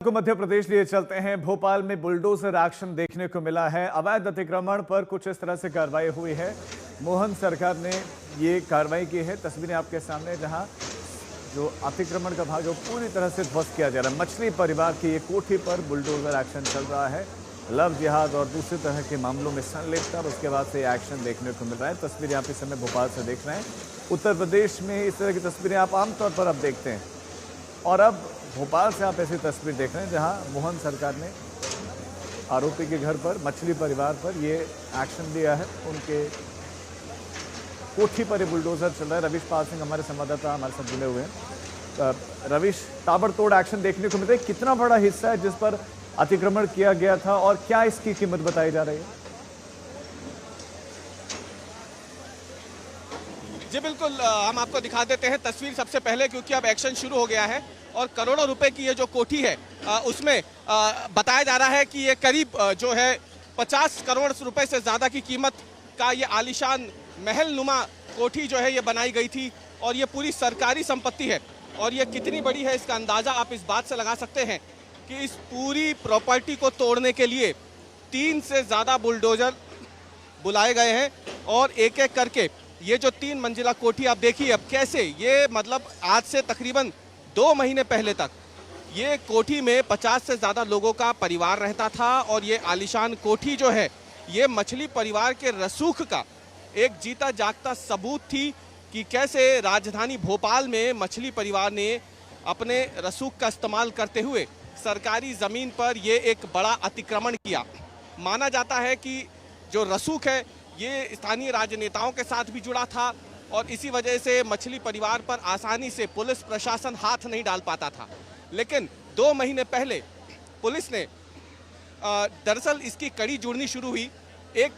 को मध्य प्रदेश लिए चलते हैं। भोपाल में बुलडोजर एक्शन देखने को मिला है। अवैध अतिक्रमण पर कुछ इस तरह से कार्रवाई हुई है। मोहन सरकार ने ये कार्रवाई की है। तस्वीरें आपके सामने, जहां जो अतिक्रमण का भाग है पूरी तरह से ध्वस्त किया जा रहा है। मछली परिवार की ये कोठी पर बुलडोजर एक्शन चल रहा है। लव जिहाद और दूसरी तरह के मामलों में संलिप्त, और उसके बाद से एक्शन देखने को मिल रहा है। तस्वीरें आप इस समय भोपाल से देख रहे हैं। उत्तर प्रदेश में इस तरह की तस्वीरें आप आमतौर पर अब देखते हैं, और अब भोपाल से आप ऐसी तस्वीर देख रहे हैं जहां मोहन सरकार ने आरोपी के घर पर, मछली परिवार पर ये एक्शन लिया है। उनके कोठी पर ये बुलडोजर चल रहा है। रविश पाल सिंह हमारे संवाददाता हमारे साथ जुड़े हुए हैं। रविश, ताबड़तोड़ एक्शन देखने को मिलता है। कितना बड़ा हिस्सा है जिस पर अतिक्रमण किया गया था, और क्या इसकी कीमत बताई जा रही है? जी बिल्कुल, हम आपको दिखा देते हैं तस्वीर सबसे पहले, क्योंकि अब एक्शन शुरू हो गया है। और करोड़ों रुपए की ये जो कोठी है, उसमें बताया जा रहा है कि ये करीब जो है 50 करोड़ रुपए से ज़्यादा की कीमत का ये आलीशान महल नुमा कोठी जो है ये बनाई गई थी, और ये पूरी सरकारी संपत्ति है। और ये कितनी बड़ी है इसका अंदाज़ा आप इस बात से लगा सकते हैं कि इस पूरी प्रॉपर्टी को तोड़ने के लिए 3 से ज़्यादा बुलडोजर बुलाए गए हैं, और एक एक करके ये जो 3 मंजिला कोठी आप देखिए अब कैसे, ये मतलब आज से तकरीबन 2 महीने पहले तक ये कोठी में 50 से ज़्यादा लोगों का परिवार रहता था। और ये आलीशान कोठी जो है ये मछली परिवार के रसूख का एक जीता जागता सबूत थी कि कैसे राजधानी भोपाल में मछली परिवार ने अपने रसूख का इस्तेमाल करते हुए सरकारी ज़मीन पर ये एक बड़ा अतिक्रमण किया। माना जाता है कि जो रसूख है ये स्थानीय राजनेताओं के साथ भी जुड़ा था, और इसी वजह से मछली परिवार पर आसानी से पुलिस प्रशासन हाथ नहीं डाल पाता था। लेकिन 2 महीने पहले पुलिस ने दरअसल इसकी कड़ी जुड़नी शुरू हुई। एक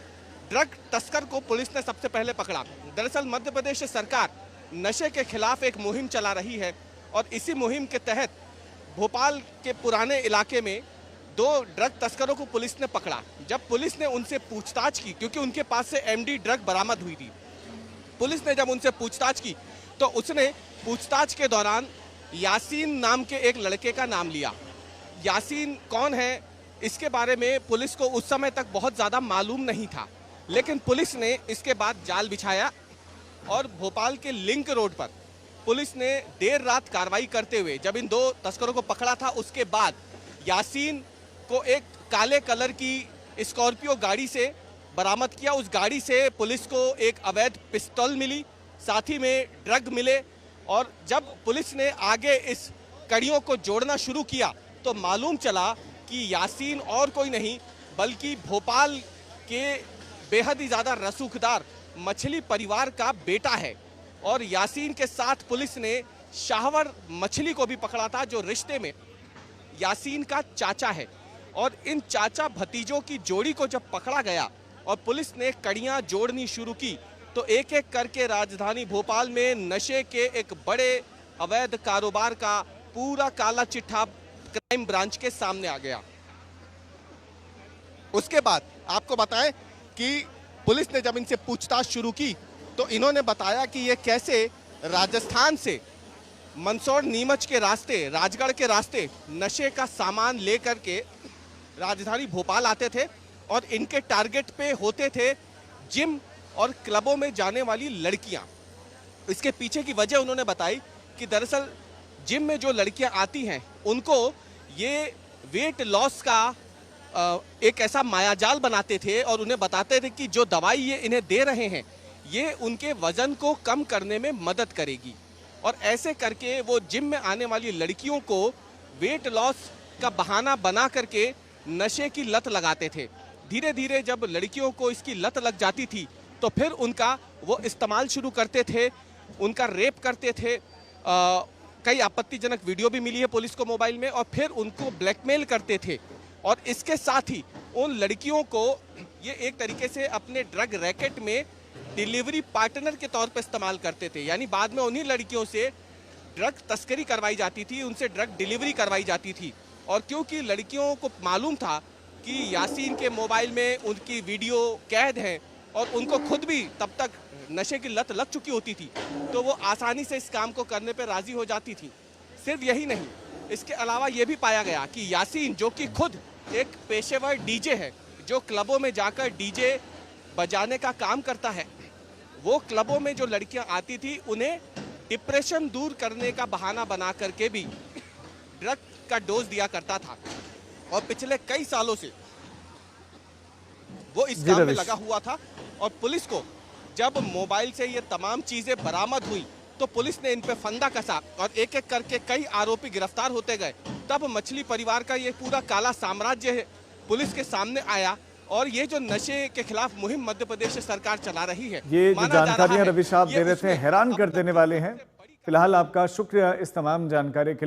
ड्रग तस्कर को पुलिस ने सबसे पहले पकड़ा। दरअसल मध्य प्रदेश सरकार नशे के खिलाफ एक मुहिम चला रही है, और इसी मुहिम के तहत भोपाल के पुराने इलाके में 2 ड्रग तस्करों को पुलिस ने पकड़ा। जब पुलिस ने उनसे पूछताछ की, क्योंकि उनके पास से एमडी ड्रग बरामद हुई थी, पुलिस ने जब उनसे पूछताछ की तो उसने पूछताछ के दौरान यासीन नाम के एक लड़के का नाम लिया। यासीन कौन है इसके बारे में पुलिस को उस समय तक बहुत ज़्यादा मालूम नहीं था, लेकिन पुलिस ने इसके बाद जाल बिछाया, और भोपाल के लिंक रोड पर पुलिस ने देर रात कार्रवाई करते हुए जब इन 2 तस्करों को पकड़ा था, उसके बाद यासीन को एक काले कलर की स्कॉर्पियो गाड़ी से बरामद किया। उस गाड़ी से पुलिस को एक अवैध पिस्तौल मिली, साथ ही में ड्रग मिले। और जब पुलिस ने आगे इस कड़ियों को जोड़ना शुरू किया तो मालूम चला कि यासीन और कोई नहीं बल्कि भोपाल के बेहद ही ज़्यादा रसूखदार मछली परिवार का बेटा है। और यासीन के साथ पुलिस ने शाहवर मछली को भी पकड़ा था, जो रिश्ते में यासीन का चाचा है। और इन चाचा भतीजों की जोड़ी को जब पकड़ा गया और पुलिस ने कड़ियां जोड़नी शुरू की, तो एक एक करके राजधानी भोपाल में नशे के एक बड़े अवैध कारोबार का पूरा काला चिट्ठा क्राइम ब्रांच के सामने आ गया। उसके बाद आपको बताएं कि पुलिस ने जब इनसे पूछताछ शुरू की तो इन्होंने बताया कि ये कैसे राजस्थान से मंदसौर नीमच के रास्ते, राजगढ़ के रास्ते नशे का सामान लेकर के राजधानी भोपाल आते थे, और इनके टारगेट पे होते थे जिम और क्लबों में जाने वाली लड़कियां। इसके पीछे की वजह उन्होंने बताई कि दरअसल जिम में जो लड़कियां आती हैं उनको ये वेट लॉस का एक ऐसा मायाजाल बनाते थे, और उन्हें बताते थे कि जो दवाई ये इन्हें दे रहे हैं ये उनके वजन को कम करने में मदद करेगी। और ऐसे करके वो जिम में आने वाली लड़कियों को वेट लॉस का बहाना बना करके नशे की लत लगाते थे। धीरे धीरे जब लड़कियों को इसकी लत लग जाती थी तो फिर उनका वो इस्तेमाल शुरू करते थे, उनका रेप करते थे। कई आपत्तिजनक वीडियो भी मिली है पुलिस को मोबाइल में, और फिर उनको ब्लैकमेल करते थे। और इसके साथ ही उन लड़कियों को ये एक तरीके से अपने ड्रग रैकेट में डिलीवरी पार्टनर के तौर पर इस्तेमाल करते थे। यानी बाद में उन्हीं लड़कियों से ड्रग तस्करी करवाई जाती थी, उनसे ड्रग डिलीवरी करवाई जाती थी। और क्योंकि लड़कियों को मालूम था कि यासीन के मोबाइल में उनकी वीडियो कैद है, और उनको खुद भी तब तक नशे की लत लग चुकी होती थी, तो वो आसानी से इस काम को करने पर राजी हो जाती थी। सिर्फ यही नहीं, इसके अलावा ये भी पाया गया कि यासीन, जो कि खुद एक पेशेवर डीजे है, जो क्लबों में जाकर डीजे बजाने का काम करता है, वो क्लबों में जो लड़कियां आती थी उन्हें डिप्रेशन दूर करने का बहाना बना करके भी ड्रग का डोज दिया करता था। और पिछले कई सालों से वो इस काम में लगा हुआ था। और पुलिस को जब मोबाइल से ये तमाम चीजें बरामद हुई तो पुलिस ने इन पे फंदा कसा और एक एक करके कई आरोपी गिरफ्तार होते गए। तब मछली परिवार का ये पूरा काला साम्राज्य है पुलिस के सामने आया। और ये जो नशे के खिलाफ मुहिम मध्य प्रदेश सरकार चला रही है, ये जो जानकारियां रवि साहब दे रहे थे हैरान कर देने वाले हैं। फिलहाल आपका शुक्रिया इस तमाम जानकारी के लिए।